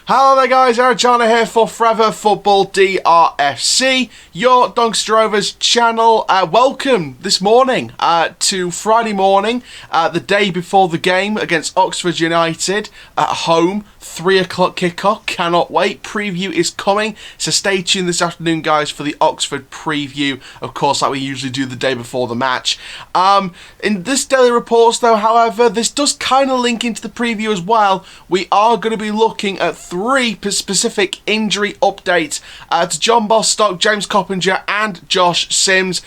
Hello there guys, Eric Johnner here for Forever Football DRFC, your Doncaster Rovers channel. Welcome this morning to Friday morning, the day before the game against Oxford United at home. 3 o'clock kickoff, cannot wait. Preview is coming, so stay tuned this afternoon guys for the Oxford preview, of course, like we usually do the day before the match. In this daily reports though, however, this does kind of link into the preview as well. We are going to be looking at 3 specific injury updates to John Bostock, James Coppinger and Josh Sims.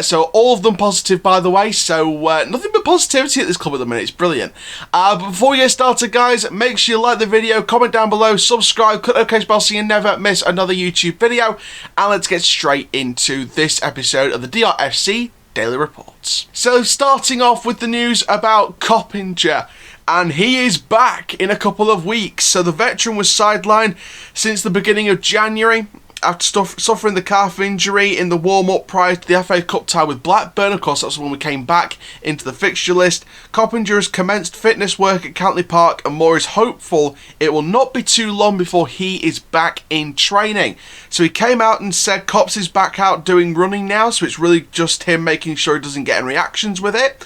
So all of them positive by the way, so nothing but positivity at this club at the minute. It's brilliant. But before we get started guys, make sure you like the video, comment down below, subscribe, click the notification bell so you never miss another YouTube video, and let's get straight into this episode of the DRFC Daily Reports. So starting off with the news about Coppinger, and he is back in a couple of weeks. So the veteran was sidelined since the beginning of January after suffering the calf injury in the warm-up prior to the FA Cup tie with Blackburn. Of course, that's when we came back into the fixture list. Coppinger has commenced fitness work at Cantley Park, and Moore is hopeful it will not be too long before he is back in training. So he came out and said Cops is back out doing running now, so it's really just him making sure he doesn't get any reactions with it.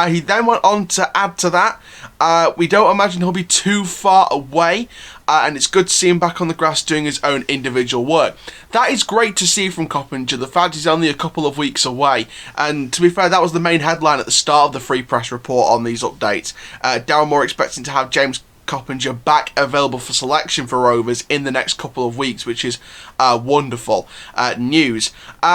He then went on to add to that, we don't imagine he'll be too far away, and it's good to see him back on the grass doing his own individual work. That is great to see from Coppinger, the fact he's only a couple of weeks away, and to be fair, that was the main headline at the start of the free press report on these updates. Darren Moore expecting to have James Coppinger back available for selection for Rovers in the next couple of weeks, which is wonderful news.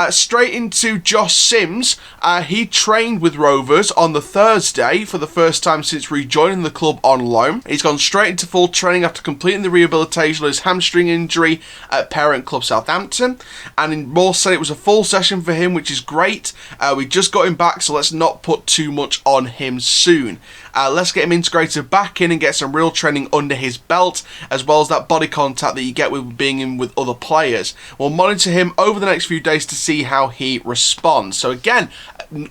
Straight into Josh Sims. He trained with Rovers on the Thursday for the first time since rejoining the club on loan. He's gone straight into full training after completing the rehabilitation of his hamstring injury at parent club Southampton, and Moore said it was a full session for him, which is great. We just got him back, so let's not put too much on him soon. Let's get him integrated back in and get some real training under his belt, as well as that body contact that you get with being in with other players. We'll monitor him over the next few days to see how he responds. So again,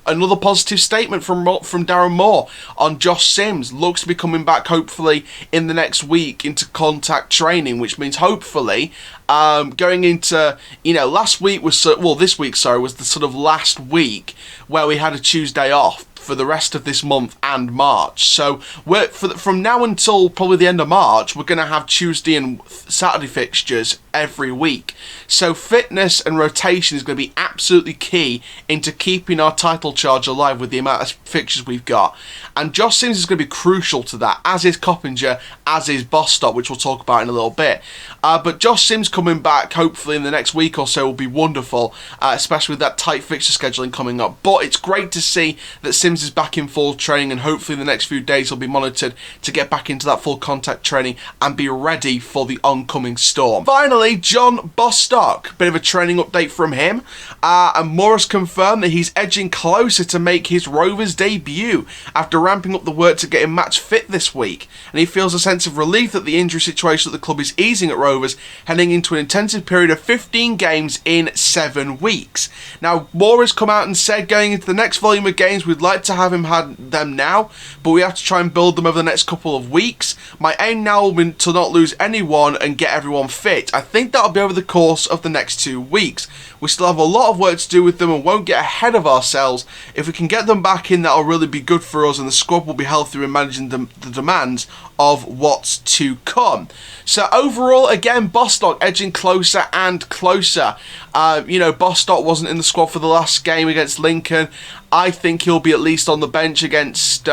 another positive statement from Darren Moore on Josh Sims. Looks to be coming back hopefully in the next week into contact training, which means hopefully going into, last week was, this week, sorry, was the sort of last week where we had a Tuesday off for the rest of this month and March. So from now until probably the end of March, we're going to have Tuesday and Saturday fixtures every week. So fitness and rotation is going to be absolutely key into keeping our title charge alive with the amount of fixtures we've got. And Josh Sims is going to be crucial to that, as is Coppinger, as is Bostock, which we'll talk about in a little bit. But Josh Sims coming back hopefully in the next week or so will be wonderful, especially with that tight fixture scheduling coming up. But it's great to see that Sims is back in full training, and hopefully in the next few days he'll be monitored to get back into that full contact training and be ready for the oncoming storm. Finally, John Bostock, bit of a training update from him, and Morris confirmed that he's edging closer to make his Rovers debut after ramping up the work to get him match fit this week, and he feels a sense of relief that the injury situation at the club is easing at Rovers, heading into an intensive period of 15 games in 7 weeks. Now, Morris come out and said going into the next volume of games we'd like to have him had them now, but we have to try and build them over the next couple of weeks. My aim now will be to not lose anyone and get everyone fit. I think that'll be over the course of the next 2 weeks. We still have a lot of work to do with them and won't get ahead of ourselves. If we can get them back in, that'll really be good for us, and the squad will be healthier in managing the demands of what's to come. So overall, again, Bostock edging closer and closer. Bostock wasn't in the squad for the last game against Lincoln. I think he'll be at least on the bench against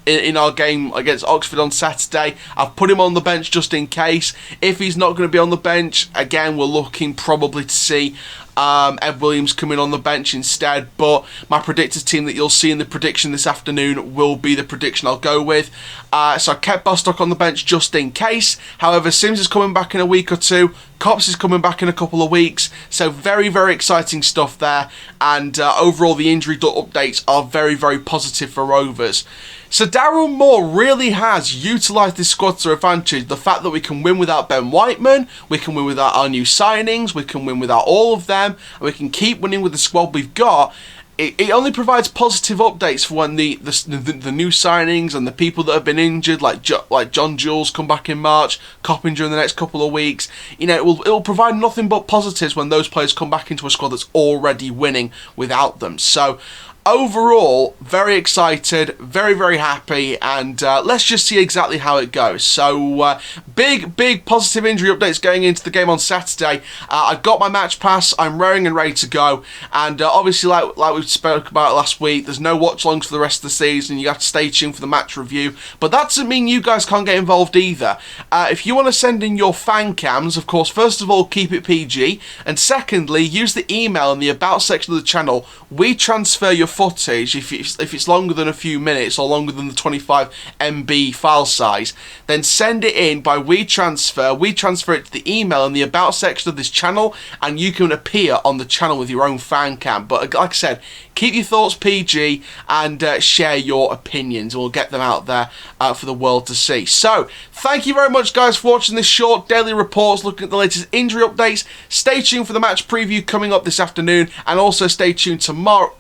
in our game against Oxford on Saturday. I've put him on the bench just in case. If he's not going to be on the bench, again, we're looking probably to see Ed Williams coming on the bench instead, but my predictors team that you'll see in the prediction this afternoon will be the prediction I'll go with. So I kept Bostock on the bench just in case. However, Sims is coming back in a week or two. Cops is coming back in a couple of weeks. So very, very exciting stuff there. And overall, the injury updates are very, very positive for Rovers. So Darren Moore really has utilised this squad to advantage. The fact that we can win without Ben Whiteman, we can win without our new signings, we can win without all of them, and we can keep winning with the squad we've got. it only provides positive updates for when the new signings and the people that have been injured, like John Jules, come back in March, Coppinger in the next couple of weeks. You know, it will provide nothing but positives when those players come back into a squad that's already winning without them. So overall, very excited, very, very happy, and let's just see exactly how it goes. So, big positive injury updates going into the game on Saturday. I've got my match pass, I'm raring and ready to go, and obviously, like we spoke about last week, there's no watch-alongs for the rest of the season. You have to stay tuned for the match review, but that doesn't mean you guys can't get involved either. If you want to send in your fan cams, of course, first of all, keep it PG, and secondly, use the email in the About section of the channel. We transfer your footage, if it's longer than a few minutes or longer than the 25 MB file size, then send it in by WeTransfer. We transfer it to the email in the About section of this channel, and you can appear on the channel with your own fan cam. But like I said, keep your thoughts PG and share your opinions. We'll get them out there for the world to see. So, thank you very much, guys, for watching this short daily reports, looking at the latest injury updates. Stay tuned for the match preview coming up this afternoon, and also stay tuned tomorrow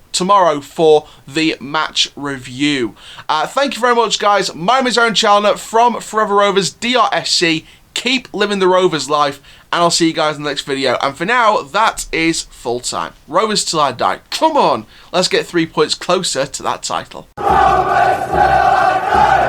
for the match review. Thank you very much, guys. My name is Aaron Challoner from Forever Rovers DRFC. Keep living the Rovers life, and I'll see you guys in the next video. And for now, that is full time. Rovers till I die. Come on, let's get 3 points closer to that title. Rovers till I die.